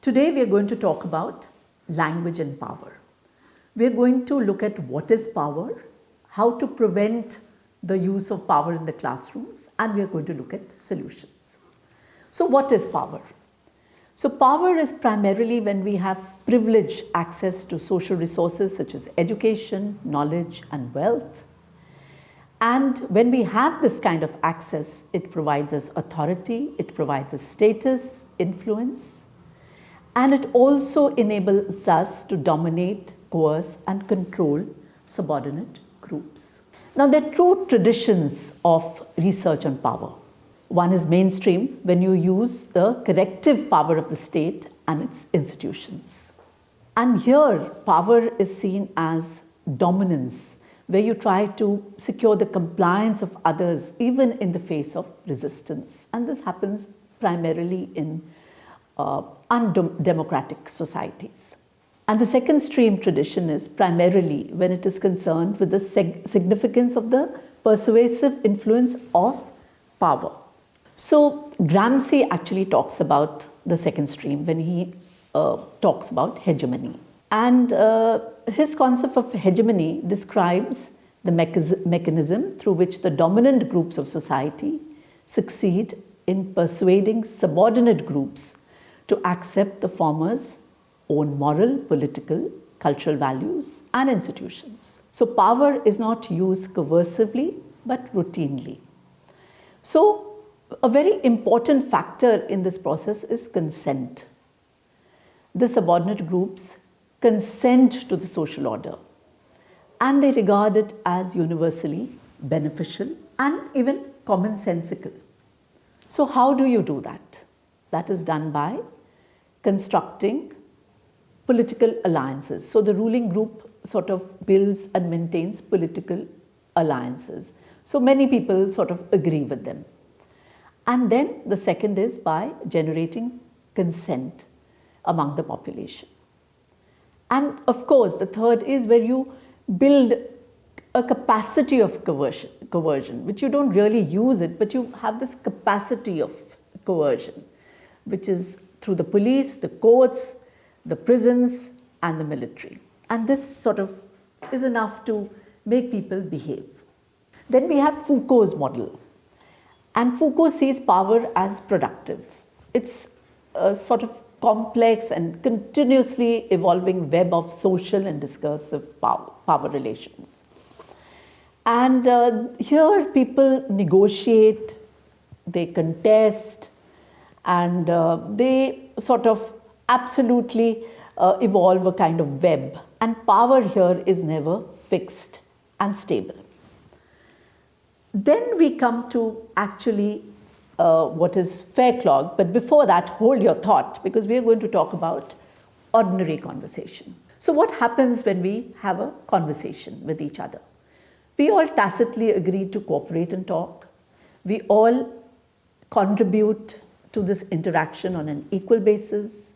Today we are going to talk about language and power. We are going to look at what is power, how to prevent the use of power in the classrooms, and we are going to look at solutions. So what is power? So power is primarily when we have privileged access to social resources such as education, knowledge, and wealth. And when we have this kind of access, it provides us authority, it provides us status, influence, and it also enables us to dominate, coerce, and control subordinate groups. Now, there are two traditions of research on power. One is mainstream, when you use the corrective power of the state and its institutions. And here, power is seen as dominance, where you try to secure the compliance of others, even in the face of resistance. And this happens primarily in undemocratic societies. And the second stream tradition is primarily when it is concerned with the significance of the persuasive influence of power. So Gramsci actually talks about the second stream when he talks about hegemony. And his concept of hegemony describes the mechanism through which the dominant groups of society succeed in persuading subordinate groups to accept the former's own moral, political, cultural values and institutions. So power is not used coercively but routinely. So a very important factor in this process is consent. The subordinate groups consent to the social order and they regard it as universally beneficial and even commonsensical. So how do you do that? That is done by constructing political alliances. So the ruling group sort of builds and maintains political alliances. So many people sort of agree with them. And then the second is by generating consent among the population. And of course, the third is where you build a capacity of coercion, which you don't really use it, but you have this capacity of coercion, which is through the police, the courts, the prisons, and the military. And this sort of is enough to make people behave. Then we have Foucault's model. And Foucault sees power as productive. It's a sort of complex and continuously evolving web of social and discursive power relations. And here people negotiate, they contest, and they sort of absolutely evolve a kind of web. And power here is never fixed and stable. Then we come to actually what is Fairclough, but before that, hold your thought, because we are going to talk about ordinary conversation. So what happens when we have a conversation with each other? We all tacitly agree to cooperate and talk. We all contribute to this interaction on an equal basis.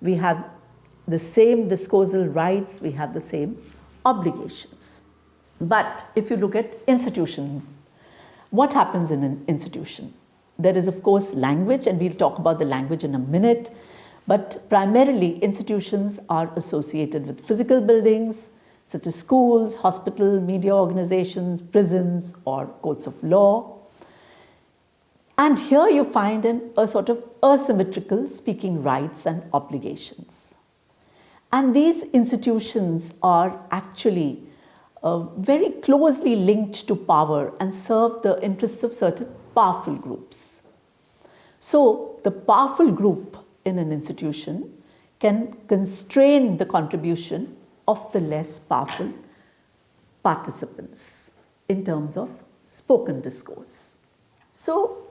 We have the same discoursal rights, we have the same obligations. But if you look at institutions, what happens in an institution? There is, of course, language, and we'll talk about the language in a minute. But primarily, institutions are associated with physical buildings, such as schools, hospitals, media organizations, prisons, or courts of law. And here you find a sort of asymmetrical speaking rights and obligations. And these institutions are actually very closely linked to power and serve the interests of certain powerful groups. So the powerful group in an institution can constrain the contribution of the less powerful participants in terms of spoken discourse. So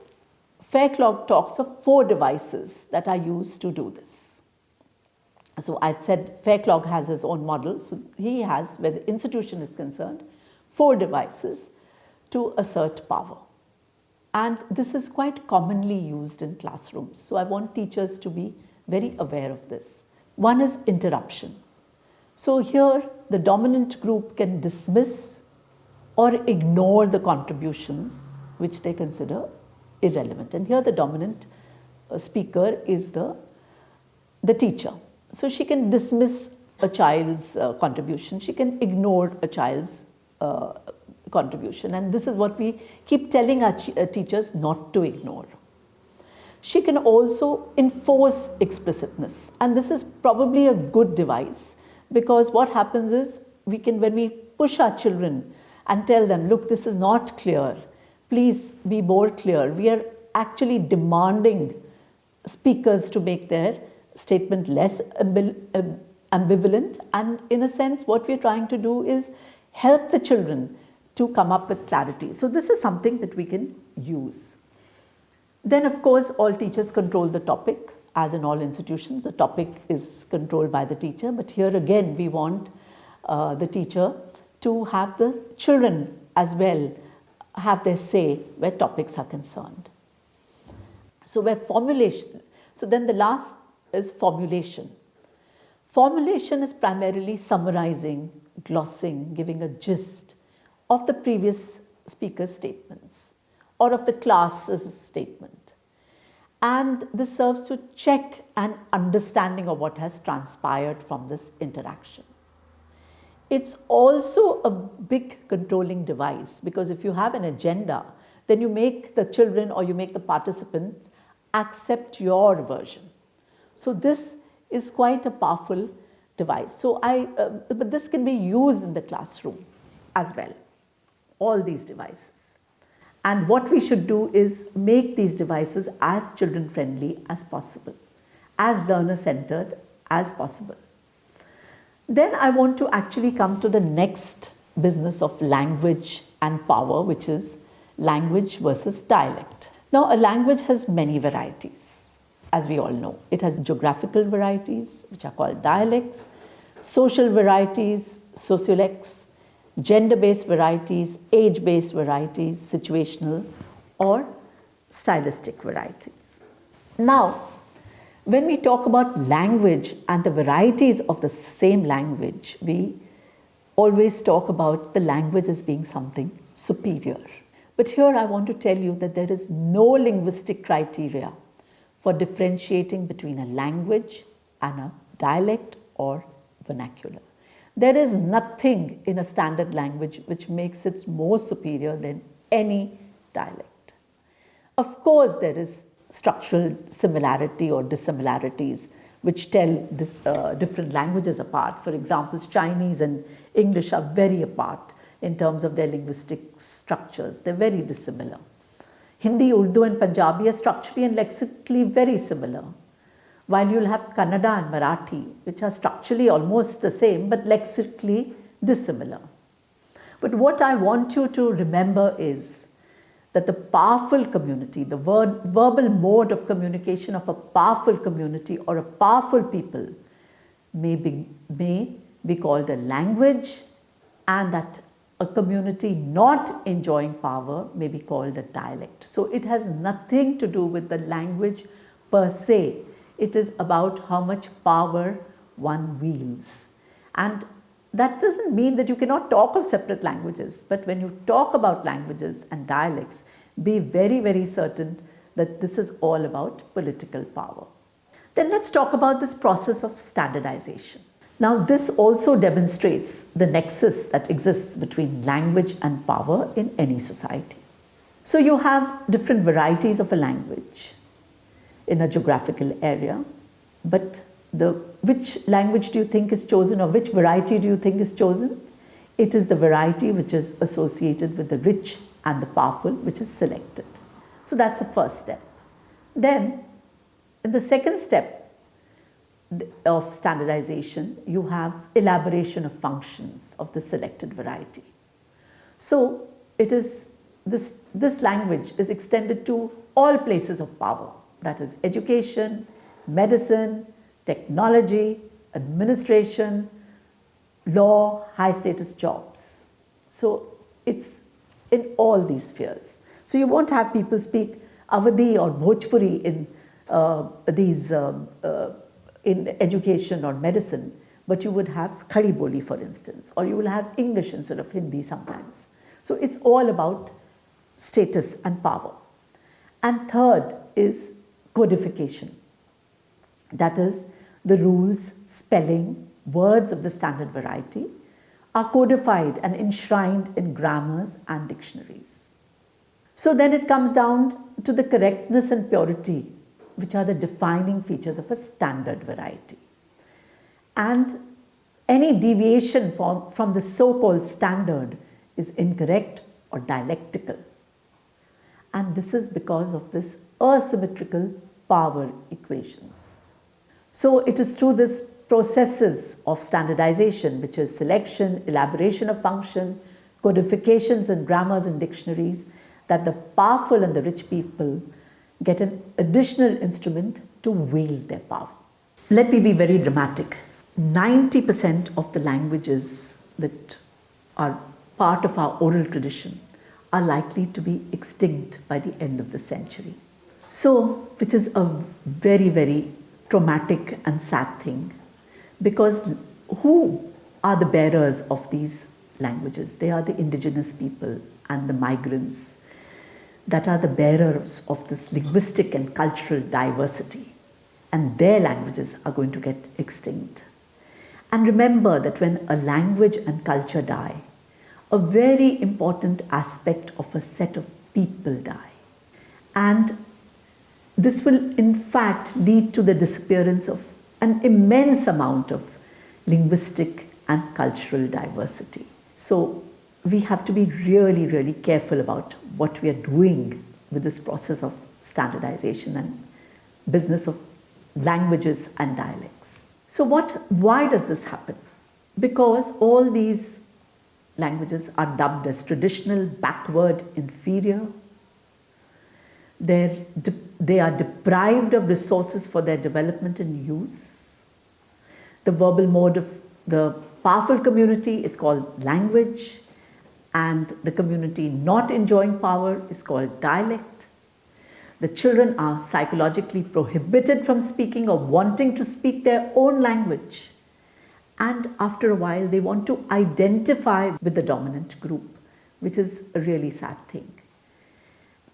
Fairclough talks of 4 devices that are used to do this. So I said Fairclough has his own model. So he has, where the institution is concerned, 4 devices to assert power. And this is quite commonly used in classrooms. So I want teachers to be very aware of this. One is interruption. So here the dominant group can dismiss or ignore the contributions which they consider irrelevant. And here the dominant speaker is the the teacher. So she can dismiss a child's contribution, she can ignore a child's contribution, and this is what we keep telling our teachers not to ignore. She can also enforce explicitness, and this is probably a good device, because what happens is we can, when we push our children and tell them, look, this is not clear, please be more clear, we are actually demanding speakers to make their statement less ambivalent, and in a sense what we're trying to do is help the children to come up with clarity. So this is something that we can use. Then of course all teachers control the topic, as in all institutions the topic is controlled by the teacher, but here again we want the teacher to have the children as well have their say where topics are concerned. So where formulation, so then the last is formulation. Formulation is primarily summarizing, glossing, giving a gist of the previous speaker's statements or of the class's statement. And this serves to check an understanding of what has transpired from this interaction. It's also a big controlling device, because if you have an agenda, then you make the children or you make the participants accept your version. So this is quite a powerful device. So but this can be used in the classroom as well, all these devices. And what we should do is make these devices as children friendly as possible, as learner centered as possible. Then I want to actually come to the next business of language and power, which is language versus dialect. Now, a language has many varieties, as we all know. It has geographical varieties, which are called dialects, social varieties, sociolects, gender-based varieties, age-based varieties, situational or stylistic varieties. Now, when we talk about language and the varieties of the same language, we always talk about the language as being something superior. But here I want to tell you that there is no linguistic criteria for differentiating between a language and a dialect or vernacular. There is nothing in a standard language which makes it more superior than any dialect. Of course, there is structural similarity or dissimilarities which tell different languages apart. For example, Chinese and English are very apart in terms of their linguistic structures. They're very dissimilar. Hindi, Urdu and Punjabi are structurally and lexically very similar, while you'll have Kannada and Marathi, which are structurally almost the same but lexically dissimilar. But what I want you to remember is that the powerful community, the verbal mode of communication of a powerful community or a powerful people may be called a language, and that a community not enjoying power may be called a dialect. So it has nothing to do with the language per se. It is about how much power one wields. And that doesn't mean that you cannot talk of separate languages, but when you talk about languages and dialects, be very, very certain that this is all about political power. Then let's talk about this process of standardization. Now, this also demonstrates the nexus that exists between language and power in any society. So you have different varieties of a language in a geographical area, but which language do you think is chosen, or which variety do you think is chosen? It is the variety which is associated with the rich and the powerful, which is selected. So that's the first step. Then, in the second step of standardization, you have elaboration of functions of the selected variety. So it is this language is extended to all places of power, that is education, medicine, technology, administration, law, high status jobs. So it's in all these spheres. So you won't have people speak Awadhi or Bhojpuri in education or medicine, but you would have Khadi Boli, for instance, or you will have English instead of Hindi sometimes. So it's all about status and power. And third is codification. That is, The rules, spelling, words of the standard variety are codified and enshrined in grammars and dictionaries. So then it comes down to the correctness and purity, which are the defining features of a standard variety. And any deviation from the so-called standard is incorrect or dialectical. And this is because of this asymmetrical power equations. So it is through this processes of standardization, which is selection, elaboration of function, codifications in grammars and dictionaries, that the powerful and the rich people get an additional instrument to wield their power. Let me be very dramatic. 90% of the languages that are part of our oral tradition are likely to be extinct by the end of the century. So, which is a very, very traumatic and sad thing, because who are the bearers of these languages? They are the indigenous people and the migrants that are the bearers of this linguistic and cultural diversity, and their languages are going to get extinct. And remember that when a language and culture die, a very important aspect of a set of people die. And this will in fact lead to the disappearance of an immense amount of linguistic and cultural diversity. So we have to be really, really careful about what we are doing with this process of standardization and business of languages and dialects. So why does this happen? Because all these languages are dubbed as traditional, backward, inferior. They are deprived of resources for their development and use. The verbal mode of the powerful community is called language, and the community not enjoying power is called dialect. The children are psychologically prohibited from speaking or wanting to speak their own language. And after a while, they want to identify with the dominant group, which is a really sad thing.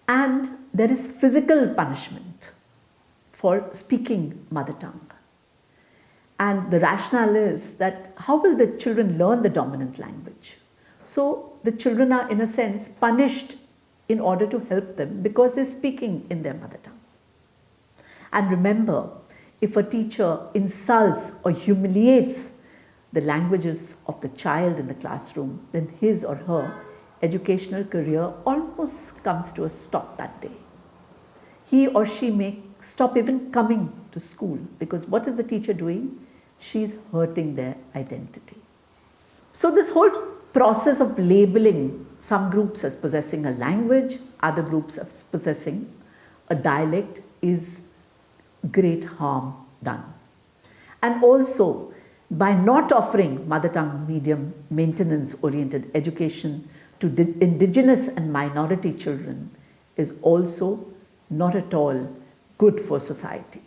And there is physical punishment for speaking mother tongue. And the rationale is that how will the children learn the dominant language? So the children are, in a sense, punished in order to help them because they're speaking in their mother tongue. And remember, if a teacher insults or humiliates the languages of the child in the classroom, then his or her educational career almost comes to a stop that day. He or she may stop even coming to school, because what is the teacher doing? She's hurting their identity. So this whole process of labeling some groups as possessing a language, other groups as possessing a dialect is great harm done. And also, by not offering mother tongue medium maintenance oriented education to indigenous and minority children is also not at all good for society,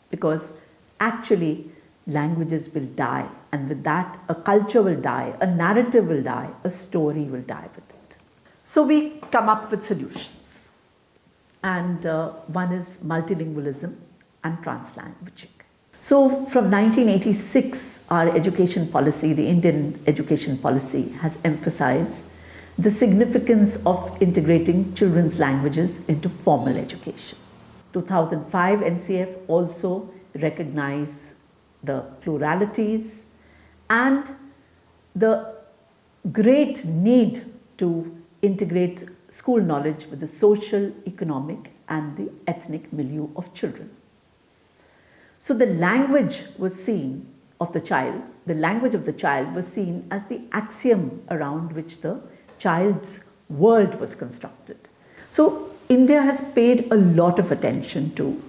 because actually languages will die, and with that a culture will die, a narrative will die, a story will die with it. So we come up with solutions, and one is multilingualism and translanguaging. So from 1986, our education policy, the Indian education policy, has emphasized the significance of integrating children's languages into formal education. 2005 NCF also recognized the pluralities and the great need to integrate school knowledge with the social, economic, and the ethnic milieu of children. So the language was seen of the child, the language of the child was seen as the axiom around which the child's world was constructed. So India has paid a lot of attention to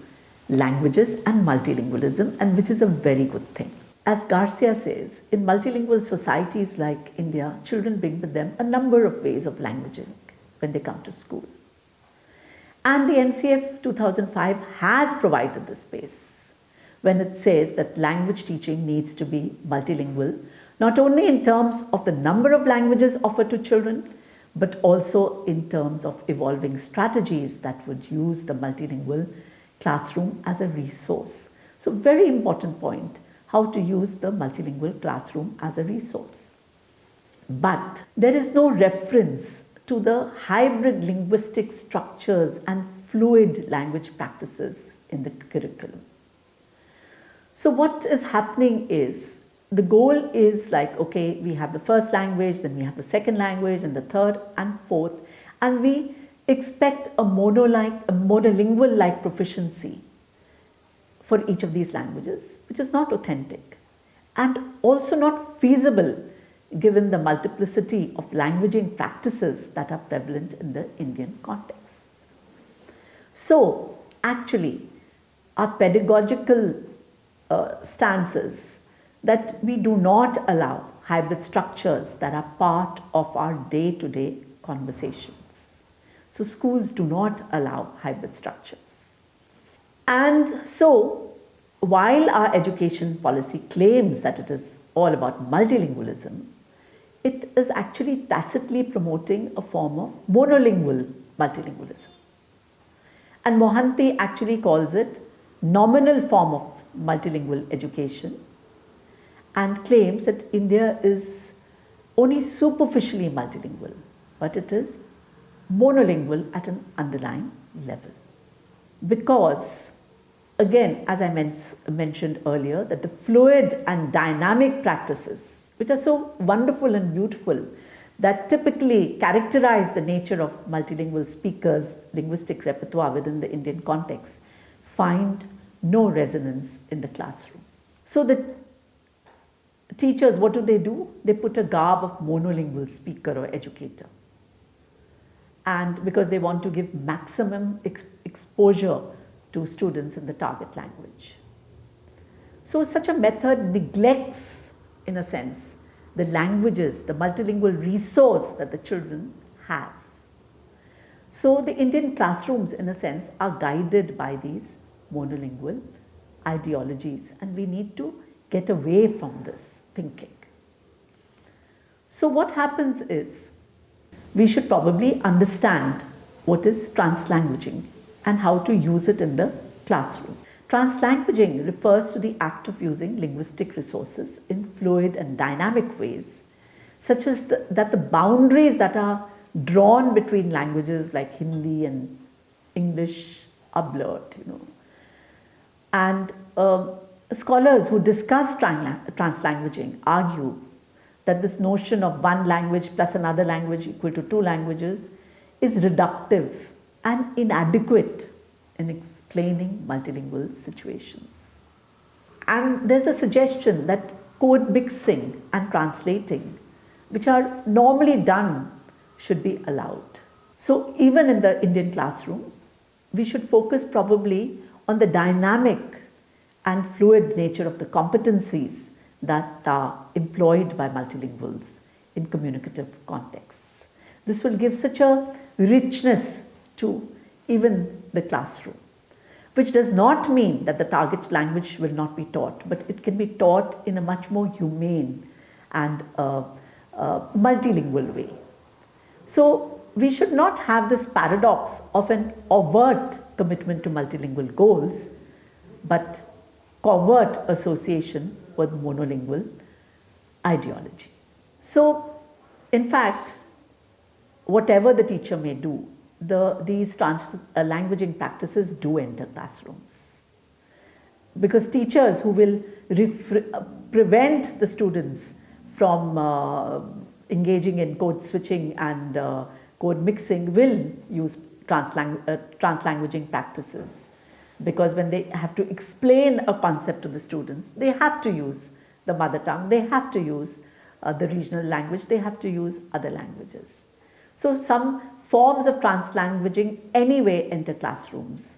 languages and multilingualism, and which is a very good thing. As Garcia says, in multilingual societies like India, children bring with them a number of ways of languaging when they come to school. And the NCF 2005 has provided the space when it says that language teaching needs to be multilingual, not only in terms of the number of languages offered to children, but also in terms of evolving strategies that would use the multilingual classroom as a resource So very important point, how to use the multilingual classroom as a resource. But there is no reference to the hybrid linguistic structures and fluid language practices in the curriculum. So what is happening is, the goal is like, okay, we have the first language, then we have the second language and the third and fourth, and we expect a monolingual-like proficiency for each of these languages, which is not authentic and also not feasible given the multiplicity of languaging practices that are prevalent in the Indian context. So actually, our pedagogical stances that we do not allow hybrid structures that are part of our day-to-day conversations. So schools do not allow hybrid structures. And so while our education policy claims that it is all about multilingualism, it is actually tacitly promoting a form of monolingual multilingualism. And Mohanty actually calls it nominal form of multilingual education and claims that India is only superficially multilingual, but it is monolingual at an underlying level. Because, again, as I mentioned earlier, that the fluid and dynamic practices, which are so wonderful and beautiful, that typically characterize the nature of multilingual speakers' linguistic repertoire within the Indian context, find no resonance in the classroom. So the teachers, what do? They put a garb of monolingual speaker or educator. And because they want to give maximum exposure to students in the target language. So such a method neglects, in a sense, the languages, the multilingual resource that the children have. So the Indian classrooms, in a sense, are guided by these monolingual ideologies, and we need to get away from this thinking. So what happens is, we should probably understand what is translanguaging and how to use it in the classroom. Translanguaging refers to the act of using linguistic resources in fluid and dynamic ways, such as that the boundaries that are drawn between languages like Hindi and English are blurred, And scholars who discuss translanguaging argue that this notion of one language plus another language equal to two languages is reductive and inadequate in explaining multilingual situations. And there's a suggestion that code mixing and translating, which are normally done, should be allowed. So even in the Indian classroom, we should focus probably on the dynamic and fluid nature of the competencies that are employed by multilinguals in communicative contexts. This will give such a richness to even the classroom, which does not mean that the target language will not be taught, but it can be taught in a much more humane and multilingual way. So we should not have this paradox of an overt commitment to multilingual goals, but covert association with monolingual ideology. So, in fact, whatever the teacher may do, these languaging practices do enter classrooms. Because teachers who will prevent the students from engaging in code switching and code mixing will use translanguaging practices. Because when they have to explain a concept to the students, they have to use the mother tongue, they have to use the regional language, they have to use other languages. So some forms of translanguaging anyway enter classrooms,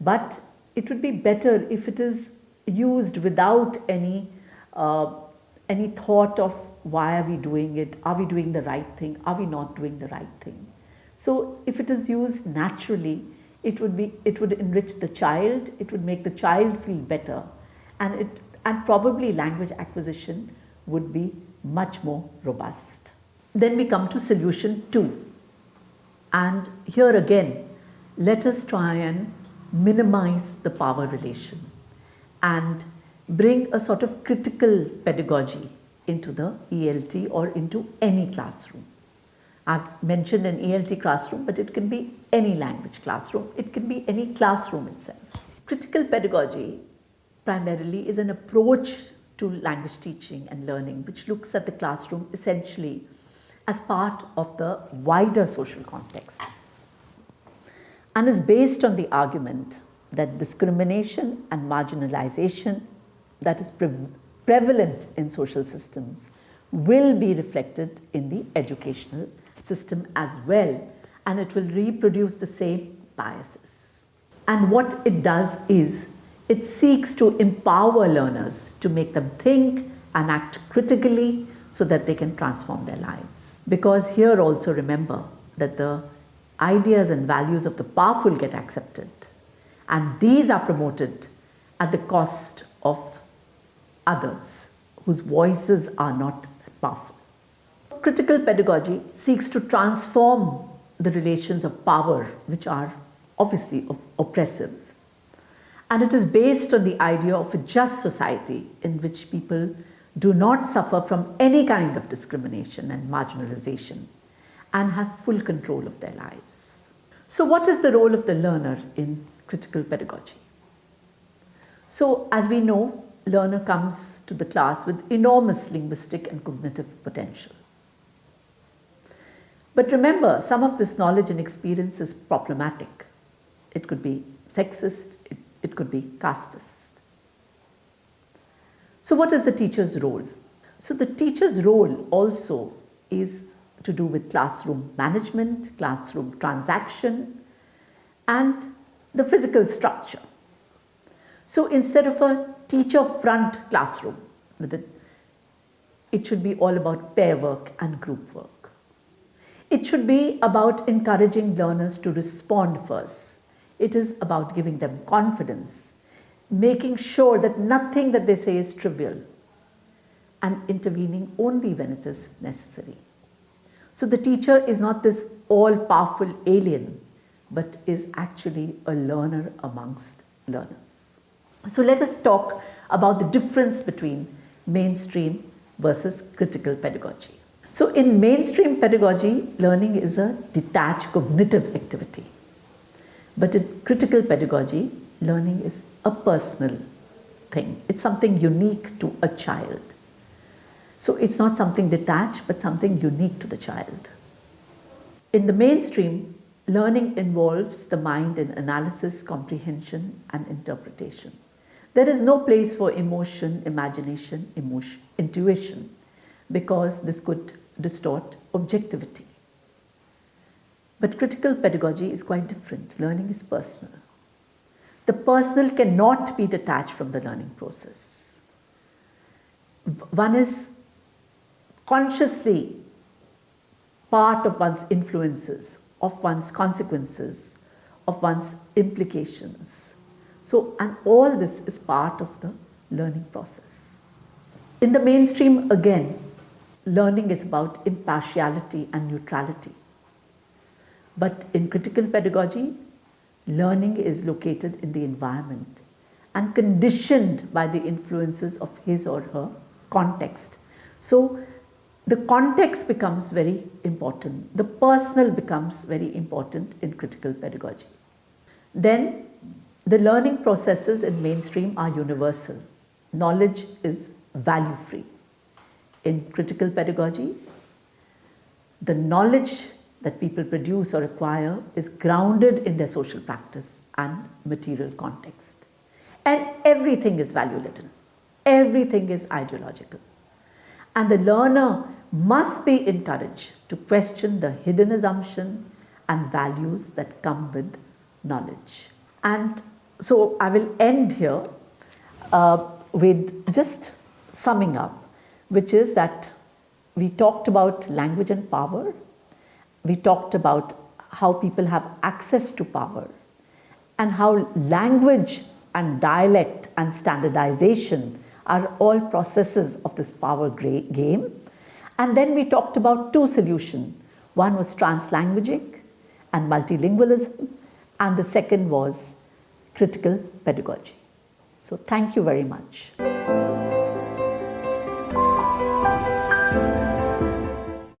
but it would be better if it is used without any thought of why are we doing it, are we doing the right thing, are we not doing the right thing. So if it is used naturally, it would enrich the child, it would make the child feel better, and probably language acquisition would be much more robust. Then we come to solution 2. And here again, let us try and minimize the power relation and bring a sort of critical pedagogy into the ELT or into any classroom. I've mentioned an ELT classroom, but it can be any language classroom. It can be any classroom itself. Critical pedagogy primarily is an approach to language teaching and learning which looks at the classroom essentially as part of the wider social context and is based on the argument that discrimination and marginalization that is prevalent in social systems will be reflected in the educational system as well, and it will reproduce the same biases. And what it does is it seeks to empower learners to make them think and act critically so that they can transform their lives. Because here also remember that the ideas and values of the powerful get accepted, and these are promoted at the cost of others whose voices are not powerful. Critical pedagogy seeks to transform the relations of power, which are obviously oppressive. And it is based on the idea of a just society in which people do not suffer from any kind of discrimination and marginalization and have full control of their lives. So, what is the role of the learner in critical pedagogy? So, as we know, learner comes to the class with enormous linguistic and cognitive potential. But remember, some of this knowledge and experience is problematic. It could be sexist, it could be casteist. So what is the teacher's role? So the teacher's role also is to do with classroom management, classroom transaction, and the physical structure. So instead of a teacher front classroom, it should be all about pair work and group work. It should be about encouraging learners to respond first. It is about giving them confidence, making sure that nothing that they say is trivial, and intervening only when it is necessary. So the teacher is not this all-powerful alien, but is actually a learner amongst learners. So let us talk about the difference between mainstream versus critical pedagogy. So in mainstream pedagogy, learning is a detached cognitive activity. But in critical pedagogy, learning is a personal thing. It's something unique to a child. So it's not something detached, but something unique to the child. In the mainstream, learning involves the mind in analysis, comprehension, and interpretation. There is no place for emotion, imagination, intuition, because this could distort objectivity. But critical pedagogy is quite different. Learning is personal. The personal cannot be detached from the learning process. One is consciously part of one's influences, of one's consequences, of one's implications. So, and all this is part of the learning process. In the mainstream, again, learning is about impartiality and neutrality. But in critical pedagogy, learning is located in the environment and conditioned by the influences of his or her context. So the context becomes very important. The personal becomes very important in critical pedagogy. Then the learning processes in mainstream are universal. Knowledge is value free. In critical pedagogy, the knowledge that people produce or acquire is grounded in their social practice and material context. And everything is value laden. Everything is ideological. And the learner must be encouraged to question the hidden assumption and values that come with knowledge. And so I will end here with just summing up, which is that we talked about language and power. We talked about how people have access to power and how language and dialect and standardization are all processes of this power game. And then we talked about two solutions. One was translanguaging and multilingualism, and the second was critical pedagogy. So thank you very much.